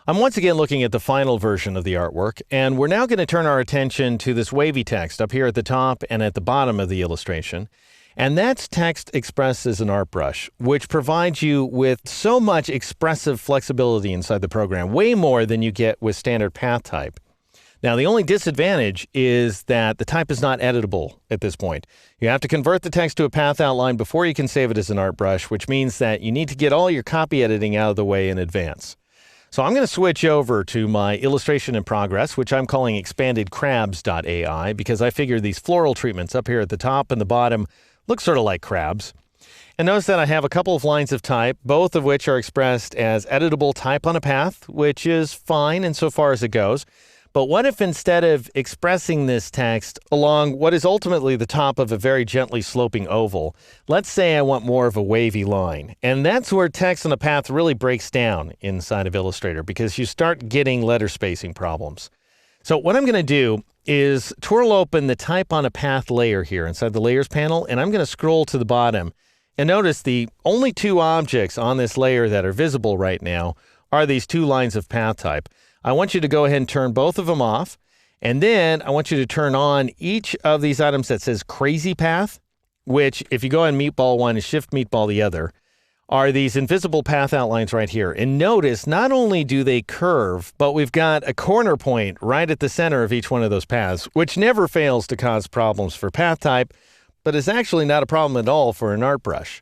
I'm once again looking at the final version of the artwork, and we're now going to turn our attention to this wavy text up here at the top and at the bottom of the illustration. And that's text expressed as an art brush, which provides you with so much expressive flexibility inside the program, way more than you get with standard path type. Now, the only disadvantage is that the type is not editable at this point. You have to convert the text to a path outline before you can save it as an art brush, which means that you need to get all your copy editing out of the way in advance. So I'm going to switch over to my illustration in progress, which I'm calling expandedcrabs.ai, because I figure these floral treatments up here at the top and the bottom look sort of like crabs. And notice that I have a couple of lines of type, both of which are expressed as editable type on a path, which is fine insofar as it goes. But what if instead of expressing this text along what is ultimately the top of a very gently sloping oval, let's say I want more of a wavy line. And that's where text on a path really breaks down inside of Illustrator, because you start getting letter spacing problems. So what I'm going to do is twirl open the type on a path layer here inside the layers panel, and I'm going to scroll to the bottom. And notice the only two objects on this layer that are visible right now are these two lines of path type. I want you to go ahead and turn both of them off. And then I want you to turn on each of these items that says crazy path, which if you go on meatball one and shift meatball the other, are these invisible path outlines right here. And notice not only do they curve, but we've got a corner point right at the center of each one of those paths, which never fails to cause problems for path type, but is actually not a problem at all for an art brush.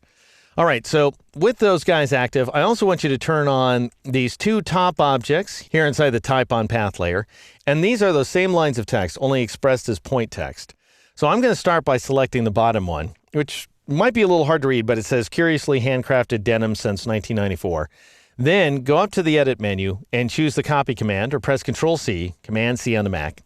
All right, so with those guys active, I also want you to turn on these two top objects here inside the type on path layer. And these are those same lines of text, only expressed as point text. So I'm going to start by selecting the bottom one, which might be a little hard to read, but it says curiously handcrafted denim since 1994. Then go up to the edit menu and choose the copy command, or press Control-C, Command-C on the Mac.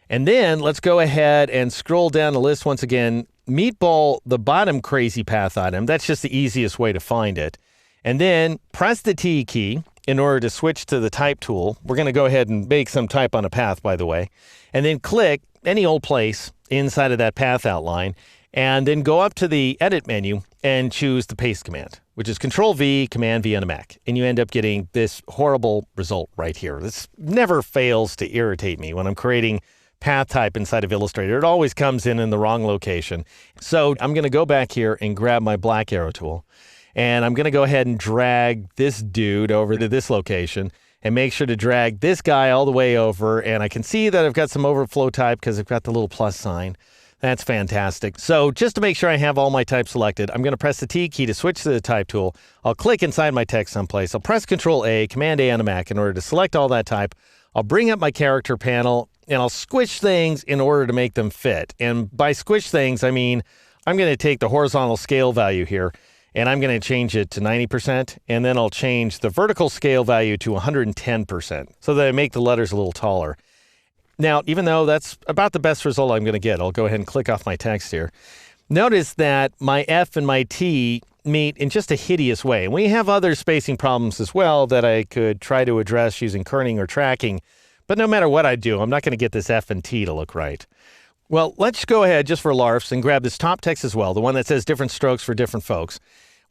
And then let's go ahead and scroll down the list once again. Meatball the bottom crazy path item. That's just the easiest way to find it. And then press the T key in order to switch to the type tool. We're going to go ahead and make some type on a path, by the way. And then click any old place inside of that path outline. And then go up to the edit menu and choose the paste command, which is Control-V, Command-V on a Mac. And you end up getting this horrible result right here. This never fails to irritate me when I'm creating path type inside of Illustrator. It always comes in the wrong location. So I'm going to go back here and grab my black arrow tool. And I'm going to go ahead and drag this dude over to this location and make sure to drag this guy all the way over. And I can see that I've got some overflow type because I've got the little plus sign. That's fantastic. So just to make sure I have all my types selected, I'm going to press the T key to switch to the type tool. I'll click inside my text someplace. I'll press Control-A, Command-A on a Mac in order to select all that type. I'll bring up my character panel and I'll squish things in order to make them fit. And by squish things, I mean, I'm going to take the horizontal scale value here and I'm going to change it to 90%. And then I'll change the vertical scale value to 110% so that I make the letters a little taller. Now, even though that's about the best result I'm going to get, I'll go ahead and click off my text here. Notice that my F and my T meet in just a hideous way. And we have other spacing problems as well that I could try to address using kerning or tracking. But no matter what I do, I'm not going to get this F and T to look right. Well, let's go ahead just for larfs and grab this top text as well, the one that says different strokes for different folks.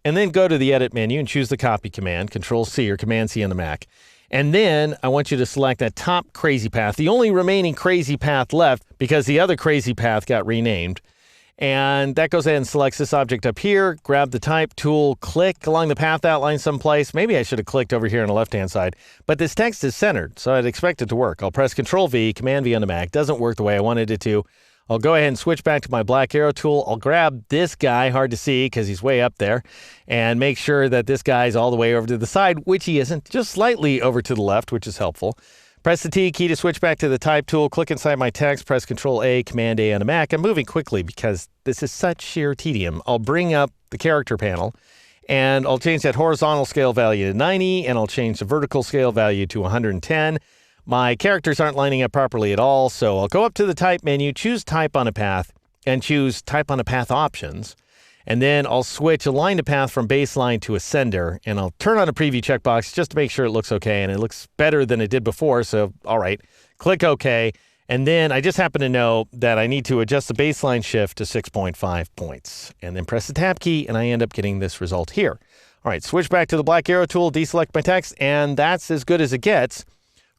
And then go to the edit menu and choose the copy command, Control-C or Command-C on the Mac. And then I want you to select that top crazy path, the only remaining crazy path left because the other crazy path got renamed. And that goes ahead and selects this object up here, grab the type tool, click along the path outline someplace. Maybe I should have clicked over here on the left-hand side, but this text is centered, so I'd expect it to work. I'll press Control-V, Command-V on the Mac. Doesn't work the way I wanted it to. I'll go ahead and switch back to my black arrow tool. I'll grab this guy, hard to see because he's way up there, and make sure that this guy's all the way over to the side, which he isn't, just slightly over to the left, which is helpful. Press the T key to switch back to the type tool, click inside my text, press Control-A, Command-A on a Mac. I'm moving quickly because this is such sheer tedium. I'll bring up the character panel, and I'll change that horizontal scale value to 90, and I'll change the vertical scale value to 110. My characters aren't lining up properly at all, so I'll go up to the type menu, choose type on a path, and choose type on a path options. And then I'll switch align to path from baseline to ascender, and I'll turn on a preview checkbox just to make sure it looks okay, and it looks better than it did before, so all right, click OK. And then I just happen to know that I need to adjust the baseline shift to 6.5 points. And then press the tab key, and I end up getting this result here. All right, switch back to the black arrow tool, deselect my text, and that's as good as it gets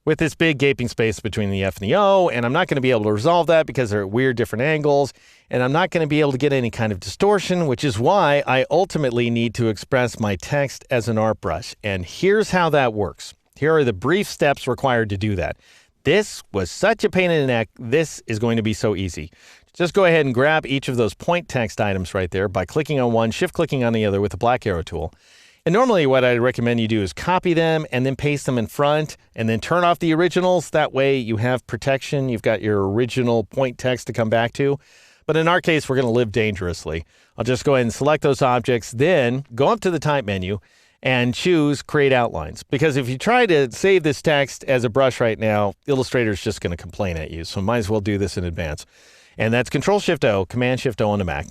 with this big gaping space between the F and the O, and I'm not going to be able to resolve that because they're at weird different angles, and I'm not going to be able to get any kind of distortion, which is why I ultimately need to express my text as an art brush. And here's how that works. Here are the brief steps required to do that. This was such a pain in the neck. This is going to be so easy. Just go ahead and grab each of those point text items right there by clicking on one, shift-clicking on the other with the black arrow tool. And normally what I recommend you do is copy them and then paste them in front and then turn off the originals. That way you have protection. You've got your original point text to come back to. But in our case, we're going to live dangerously. I'll just go ahead and select those objects, then go up to the type menu and choose Create Outlines. Because if you try to save this text as a brush right now, Illustrator's just going to complain at you. So might as well do this in advance. And that's Control-Shift-O, Command-Shift-O on the Mac.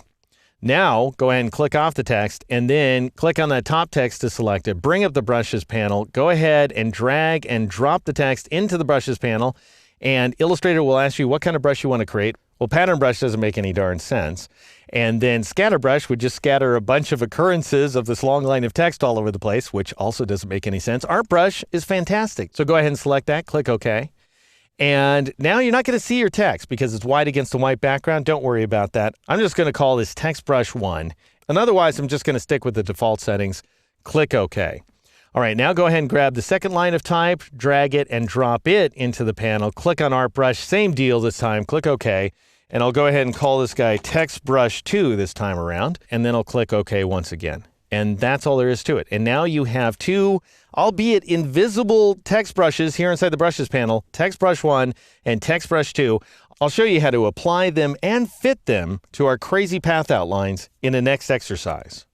Now, go ahead and click off the text, and then click on that top text to select it. Bring up the Brushes panel. Go ahead and drag and drop the text into the Brushes panel, and Illustrator will ask you what kind of brush you want to create. Well, Pattern Brush doesn't make any darn sense. And then Scatter Brush would just scatter a bunch of occurrences of this long line of text all over the place, which also doesn't make any sense. Art Brush is fantastic. So go ahead and select that, click OK. And now you're not going to see your text because it's white against a white background. Don't worry about that. I'm just going to call this Text Brush 1. And otherwise, I'm just going to stick with the default settings. Click OK. All right, now go ahead and grab the second line of type, drag it, and drop it into the panel. Click on Art Brush. Same deal this time. Click OK. And I'll go ahead and call this guy Text Brush 2 this time around. And then I'll click OK once again. And that's all there is to it. And now you have two, albeit invisible text brushes here inside the Brushes panel, Text Brush 1 and Text Brush 2. I'll show you how to apply them and fit them to our crazy path outlines in the next exercise.